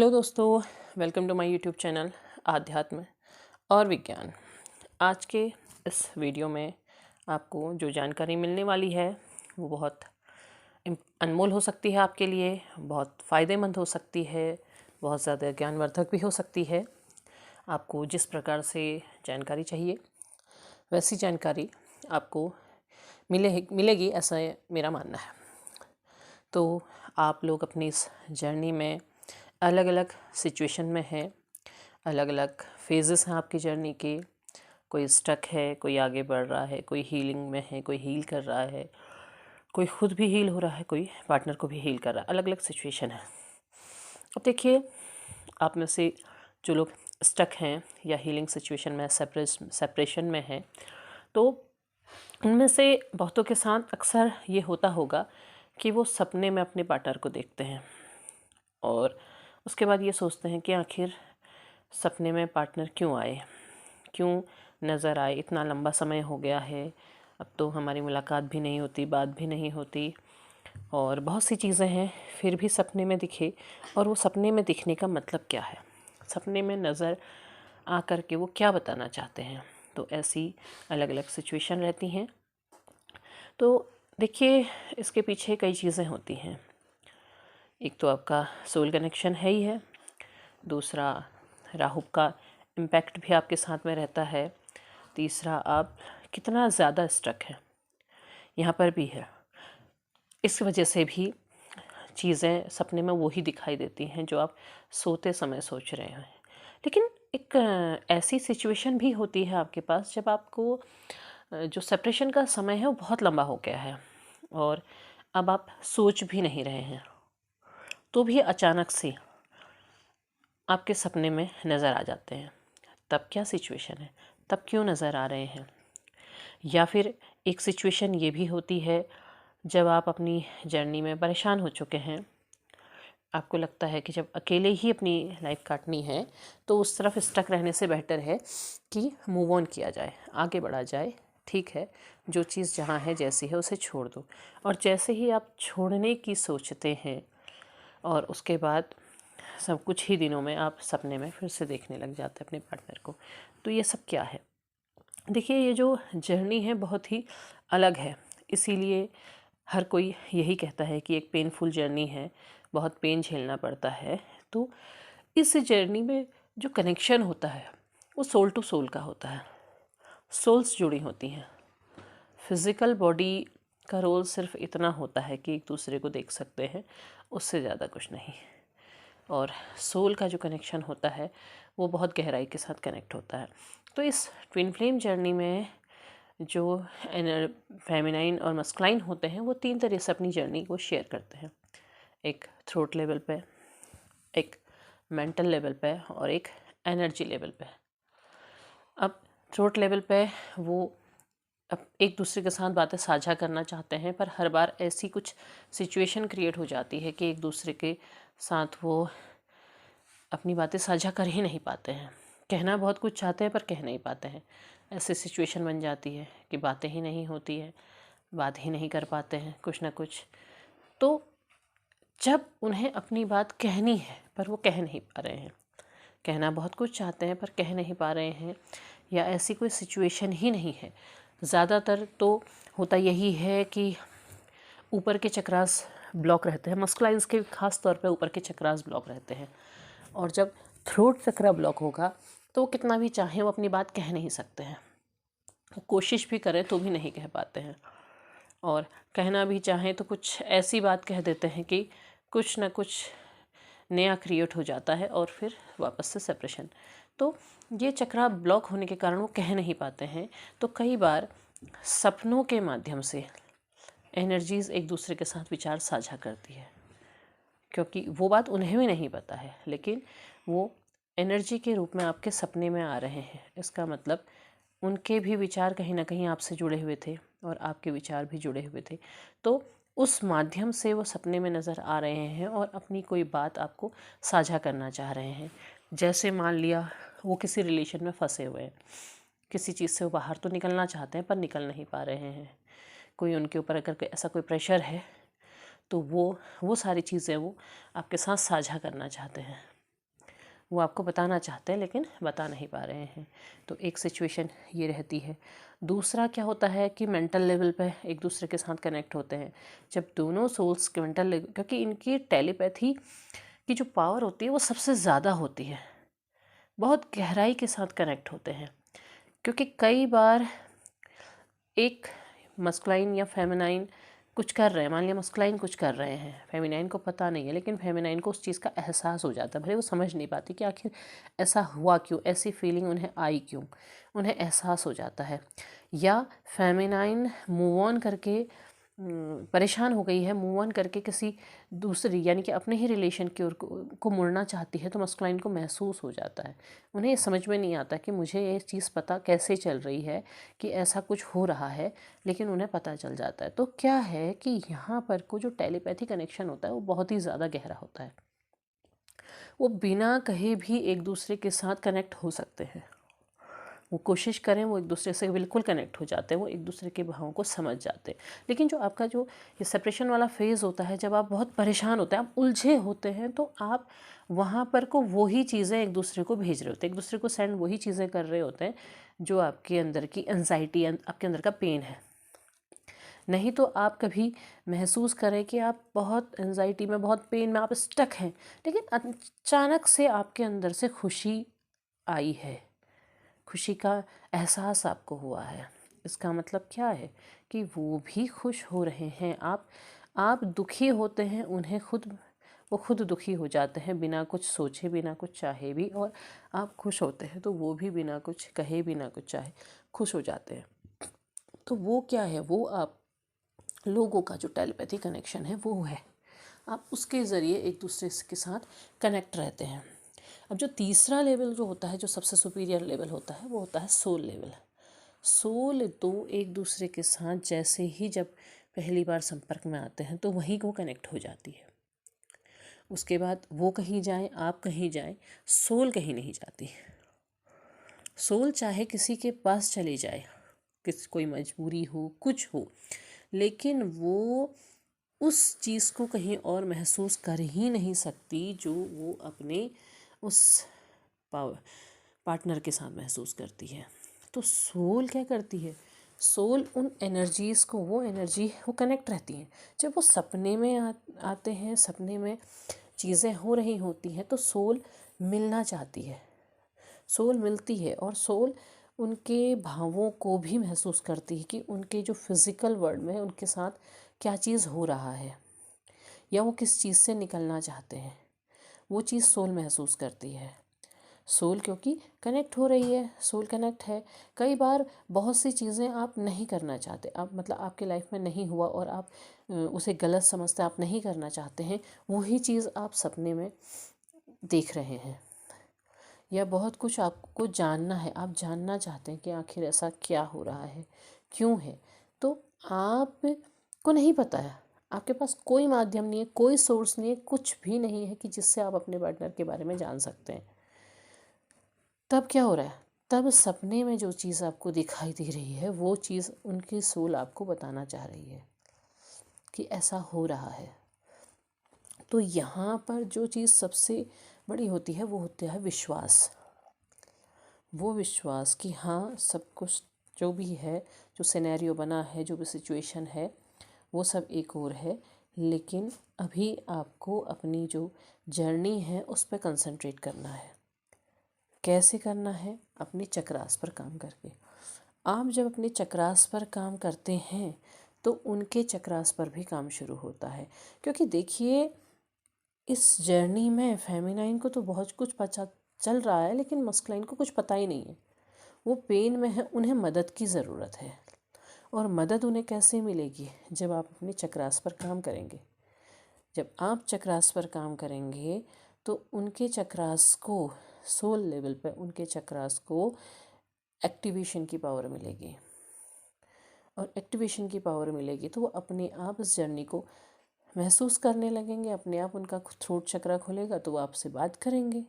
Hello दोस्तों, welcome to my YouTube channel आध्यात्म और विज्ञान। आज के इस वीडियो में आपको जो जानकारी मिलने वाली है वो बहुत अनमोल हो सकती है, आपके लिए बहुत फ़ायदेमंद हो सकती है, बहुत ज़्यादा ज्ञानवर्धक भी हो सकती है। आपको जिस प्रकार से जानकारी चाहिए वैसी जानकारी आपको मिलेगी, ऐसा मेरा मानना है। तो आप लोग अपनी इस जर्नी में अलग अलग सिचुएशन में हैं, अलग अलग फेजेस हैं आपकी जर्नी के। कोई स्टक है, कोई आगे बढ़ रहा है, कोई हीलिंग में है, कोई हील कर रहा है, कोई खुद भी हील हो रहा है, कोई पार्टनर को भी हील कर रहा है। अलग अलग सिचुएशन है। अब देखिए, आप में से जो लोग स्टक हैं या हीलिंग सिचुएशन में, सेपरेशन में हैं, तो उनमें से बहुतों के साथ अक्सर ये होता होगा कि वो सपने में अपने पार्टनर को देखते हैं और उसके बाद ये सोचते हैं कि आखिर सपने में पार्टनर क्यों आए, क्यों नज़र आए। इतना लंबा समय हो गया है, अब तो हमारी मुलाकात भी नहीं होती, बात भी नहीं होती और बहुत सी चीज़ें हैं, फिर भी सपने में दिखे। और वो सपने में दिखने का मतलब क्या है, सपने में नज़र आ कर के वो क्या बताना चाहते हैं। तो ऐसी अलग अलग सिचुएशन रहती हैं। तो देखिए, इसके पीछे कई चीज़ें होती हैं। एक तो आपका सोल कनेक्शन है ही है, दूसरा राहु का इम्पैक्ट भी आपके साथ में रहता है, तीसरा आप कितना ज़्यादा स्ट्रक है यहाँ पर भी है। इस वजह से भी चीज़ें सपने में वही दिखाई देती हैं जो आप सोते समय सोच रहे हैं। लेकिन एक ऐसी सिचुएशन भी होती है आपके पास जब आपको जो सेपरेशन का समय है वो बहुत लंबा हो गया है और अब आप सोच भी नहीं रहे हैं, तो भी अचानक से आपके सपने में नज़र आ जाते हैं। तब क्या सिचुएशन है, तब क्यों नज़र आ रहे हैं। या फिर एक सिचुएशन ये भी होती है जब आप अपनी जर्नी में परेशान हो चुके हैं, आपको लगता है कि जब अकेले ही अपनी लाइफ काटनी है तो उस तरफ स्टक रहने से बेहतर है कि मूव ऑन किया जाए, आगे बढ़ा जाए। ठीक है, जो चीज़ जहाँ है जैसी है उसे छोड़ दो। और जैसे ही आप छोड़ने की सोचते हैं और उसके बाद सब कुछ ही दिनों में आप सपने में फिर से देखने लग जाते हैं अपने पार्टनर को। तो ये सब क्या है? देखिए, ये जो जर्नी है बहुत ही अलग है, इसीलिए हर कोई यही कहता है कि एक पेनफुल जर्नी है, बहुत पेन झेलना पड़ता है। तो इस जर्नी में जो कनेक्शन होता है वो सोल टू सोल का होता है, सोल्स जुड़ी होती हैं। फिज़िकल बॉडी का रोल सिर्फ इतना होता है कि एक दूसरे को देख सकते हैं, उससे ज़्यादा कुछ नहीं। और सोल का जो कनेक्शन होता है वो बहुत गहराई के साथ कनेक्ट होता है। तो इस ट्विन फ्लेम जर्नी में जो फेमिनाइन और मस्कुलाइन होते हैं वो तीन तरह से अपनी जर्नी को शेयर करते हैं। एक थ्रोट लेवल पे, एक मेंटल लेवल पे और एक एनर्जी लेवल पे। अब थ्रोट लेवल पे वो अब एक दूसरे के साथ बातें साझा करना चाहते हैं, पर हर बार ऐसी कुछ सिचुएशन क्रिएट हो जाती है कि एक दूसरे के साथ वो अपनी बातें साझा कर ही नहीं पाते हैं। कहना बहुत कुछ चाहते हैं पर कह नहीं पाते हैं। ऐसी सिचुएशन बन जाती है कि बातें ही नहीं होती है, बात ही नहीं कर पाते हैं कुछ ना कुछ। तो जब उन्हें अपनी बात कहनी है पर वो कह नहीं पा रहे हैं, कहना बहुत कुछ चाहते हैं पर कह नहीं पा रहे हैं, या ऐसी कोई सिचुएशन ही नहीं है। ज़्यादातर तो होता यही है कि ऊपर के चक्रास ब्लॉक रहते हैं, मस्कुलाइंस के खास तौर पे ऊपर के चक्रास ब्लॉक रहते हैं। और जब थ्रोट चक्रा ब्लॉक होगा तो वो कितना भी चाहें वो अपनी बात कह नहीं सकते हैं, कोशिश भी करें तो भी नहीं कह पाते हैं। और कहना भी चाहें तो कुछ ऐसी बात कह देते हैं कि कुछ ना कुछ नया क्रिएट हो जाता है और फिर वापस से सेपरेशन। तो ये चक्रा ब्लॉक होने के कारण वो कह नहीं पाते हैं। तो कई बार सपनों के माध्यम से एनर्जीज़ एक दूसरे के साथ विचार साझा करती है, क्योंकि वो बात उन्हें भी नहीं पता है, लेकिन वो एनर्जी के रूप में आपके सपने में आ रहे हैं। इसका मतलब उनके भी विचार कहीं ना कहीं आपसे जुड़े हुए थे और आपके विचार भी जुड़े हुए थे। तो उस माध्यम से वो सपने में नज़र आ रहे हैं और अपनी कोई बात आपको साझा करना चाह रहे हैं। जैसे मान लिया वो किसी रिलेशन में फंसे हुए हैं, किसी चीज़ से वो बाहर तो निकलना चाहते हैं पर निकल नहीं पा रहे हैं। कोई उनके ऊपर अगर ऐसा कोई प्रेशर है तो वो सारी चीज़ें वो आपके साथ साझा करना चाहते हैं। वो आपको बताना चाहते हैं लेकिन बता नहीं पा रहे हैं। तो एक सिचुएशन ये रहती है। दूसरा क्या होता है कि मेंटल लेवल पे एक दूसरे के साथ कनेक्ट होते हैं। जब दोनों सोल्स के मेंटल लेवल, क्योंकि इनकी टेलीपैथी की जो पावर होती है वो सबसे ज़्यादा होती है, बहुत गहराई के साथ कनेक्ट होते हैं। क्योंकि कई बार एक मस्कुलाइन या फेमिनाइन कुछ कर रहे हैं, मान लिया मस्कुलाइन कुछ कर रहे हैं, फेमिनाइन को पता नहीं है, लेकिन फेमिनाइन को उस चीज़ का एहसास हो जाता है, भले वो समझ नहीं पाती कि आखिर ऐसा हुआ क्यों, ऐसी फीलिंग उन्हें आई क्यों, उन्हें एहसास हो जाता है। या फेमिनाइन मूव ऑन करके परेशान हो गई है, मूव ऑन करके किसी दूसरी यानी कि अपने ही रिलेशन की ओर को मुड़ना चाहती है, तो मस्कुलाइन को महसूस हो जाता है। उन्हें ये समझ में नहीं आता कि मुझे ये चीज़ पता कैसे चल रही है कि ऐसा कुछ हो रहा है, लेकिन उन्हें पता चल जाता है। तो क्या है कि यहाँ पर को जो टेलीपैथी कनेक्शन होता है वो बहुत ही ज़्यादा गहरा होता है। वो बिना कहे भी एक दूसरे के साथ कनेक्ट हो सकते हैं। वो कोशिश करें, वो एक दूसरे से बिल्कुल कनेक्ट हो जाते हैं, वो एक दूसरे के भावों को समझ जाते हैं। लेकिन जो आपका जो ये सेपरेशन वाला फेज़ होता है, जब आप बहुत परेशान होते हैं, आप उलझे होते हैं, तो आप वहाँ पर को वही चीज़ें एक दूसरे को भेज रहे होते हैं, एक दूसरे को सेंड वही चीज़ें कर रहे होते हैं जो आपके अंदर की एंजाइटी, आपके अंदर का पेन है। नहीं तो आप कभी महसूस करें कि आप बहुत एंजाइटी में, बहुत पेन में, आप स्टक हैं, लेकिन अचानक से आपके अंदर से खुशी आई है, खुशी का एहसास आपको हुआ है। इसका मतलब क्या है कि वो भी खुश हो रहे हैं। आप दुखी होते हैं, उन्हें वो खुद दुखी हो जाते हैं बिना कुछ सोचे, बिना कुछ चाहे भी, और आप खुश होते हैं तो वो भी बिना कुछ कहे, बिना कुछ चाहे खुश हो जाते हैं। तो वो क्या है, वो आप लोगों का जो टेलीपैथी कनेक्शन है वो है, आप उसके ज़रिए एक दूसरे के साथ कनेक्ट रहते हैं। अब जो तीसरा लेवल जो होता है, जो सबसे सुपीरियर लेवल होता है, वो होता है सोल लेवल। सोल तो एक दूसरे के साथ जैसे ही जब पहली बार संपर्क में आते हैं तो वहीं वो कनेक्ट हो जाती है। उसके बाद वो कहीं जाए, आप कहीं जाए, सोल कहीं नहीं जाती। सोल चाहे किसी के पास चले जाए, कोई मजबूरी हो, कुछ हो, लेकिन वो उस चीज़ को कहीं और महसूस कर ही नहीं सकती जो वो अपने उस पार्टनर के साथ महसूस करती है। तो सोल क्या करती है, सोल उन एनर्जीज़ को, वो एनर्जी वो कनेक्ट रहती हैं। जब वो सपने में आते हैं, सपने में चीज़ें हो रही होती हैं, तो सोल मिलना चाहती है, सोल मिलती है, और सोल उनके भावों को भी महसूस करती है कि उनके जो फिज़िकल वर्ल्ड में उनके साथ क्या चीज़ हो रहा है, या वो किस चीज़ से निकलना चाहते हैं, वो चीज़ सोल महसूस करती है। सोल क्योंकि कनेक्ट हो रही है, सोल कनेक्ट है। कई बार बहुत सी चीज़ें आप नहीं करना चाहते, आप मतलब आपके लाइफ में नहीं हुआ और आप उसे गलत समझते, आप नहीं करना चाहते हैं, वही चीज़ आप सपने में देख रहे हैं। या बहुत कुछ आपको जानना है, आप जानना चाहते हैं कि आखिर ऐसा क्या हो रहा है, क्यों है, तो आपको नहीं पता है, आपके पास कोई माध्यम नहीं है, कोई सोर्स नहीं है, कुछ भी नहीं है कि जिससे आप अपने पार्टनर के बारे में जान सकते हैं। तब क्या हो रहा है, तब सपने में जो चीज़ आपको दिखाई दे रही है, वो चीज़ उनकी सोल आपको बताना चाह रही है कि ऐसा हो रहा है। तो यहाँ पर जो चीज़ सबसे बड़ी होती है वो होता है विश्वास। वो विश्वास कि हाँ, सब कुछ जो भी है, जो सिनेरियो बना है, जो भी सिचुएशन है, वो सब एक और है, लेकिन अभी आपको अपनी जो जर्नी है उस पर कंसंट्रेट करना है। कैसे करना है, अपने चक्रास पर काम करके। आप जब अपने चक्रास पर काम करते हैं तो उनके चक्रास पर भी काम शुरू होता है। क्योंकि देखिए, इस जर्नी में फेमिनाइन को तो बहुत कुछ पता चल रहा है, लेकिन मस्कुलाइन को कुछ पता ही नहीं है। वो पेन में है, उन्हें मदद की ज़रूरत है, और मदद उन्हें कैसे मिलेगी, जब आप अपने चक्रास पर काम करेंगे। जब आप चक्रास पर काम करेंगे तो उनके चक्रास को, सोल लेवल पर उनके चक्रास को एक्टिवेशन की पावर मिलेगी, और एक्टिवेशन की पावर मिलेगी तो वो अपने आप इस जर्नी को महसूस करने लगेंगे, अपने आप उनका थ्रोट चक्रा खुलेगा तो वो आपसे बात करेंगे।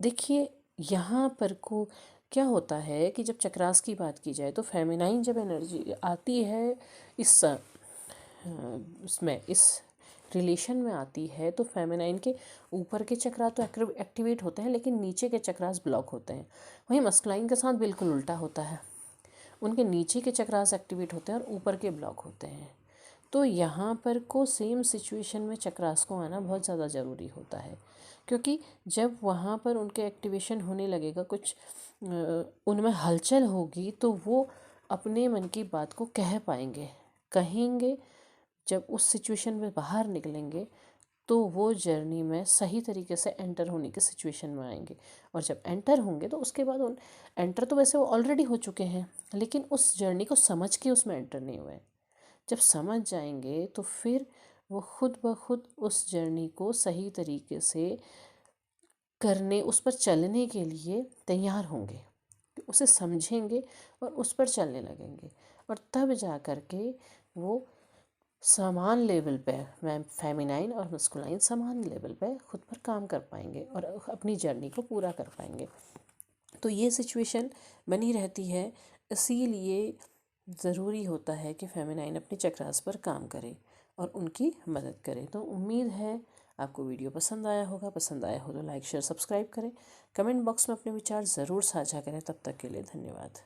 देखिए, यहाँ पर को क्या होता है कि जब चक्रास की बात की जाए तो फेमिनाइन जब एनर्जी आती है इस इसमें, इस रिलेशन में आती है तो फेमिनाइन के ऊपर के चक्रा तो एक्टिवेट होते हैं, लेकिन नीचे के चक्रास ब्लॉक होते हैं। वहीं मस्कुलाइन के साथ बिल्कुल उल्टा होता है, उनके नीचे के चक्रास एक्टिवेट होते हैं और ऊपर के ब्लॉक होते हैं। तो यहाँ पर को सेम सिचुएशन में चक्रास को आना बहुत ज़्यादा ज़रूरी होता है, क्योंकि जब वहाँ पर उनके एक्टिवेशन होने लगेगा, कुछ उनमें हलचल होगी, तो वो अपने मन की बात को कह पाएंगे, कहेंगे। जब उस सिचुएशन में बाहर निकलेंगे तो वो जर्नी में सही तरीके से एंटर होने की सिचुएशन में आएंगे। और जब एंटर होंगे तो उसके बाद उन एंटर तो वैसे वो ऑलरेडी हो चुके हैं, लेकिन उस जर्नी को समझ के उसमें एंटर नहीं हुए। जब समझ जाएंगे तो फिर वो खुद ब खुद उस जर्नी को सही तरीके से करने, उस पर चलने के लिए तैयार होंगे, उसे समझेंगे और उस पर चलने लगेंगे। और तब जा कर के वो समान लेवल पे, मैं फेमिनाइन और मस्कुलाइन समान लेवल पे खुद पर काम कर पाएंगे और अपनी जर्नी को पूरा कर पाएंगे। तो ये सिचुएशन बनी रहती है, इसीलिए ज़रूरी होता है कि फेमिनाइन अपने चक्रास पर काम करे और उनकी मदद करे। तो उम्मीद है आपको वीडियो पसंद आया होगा। पसंद आया हो तो लाइक शेयर सब्सक्राइब करें, कमेंट बॉक्स में अपने विचार ज़रूर साझा करें। तब तक के लिए धन्यवाद।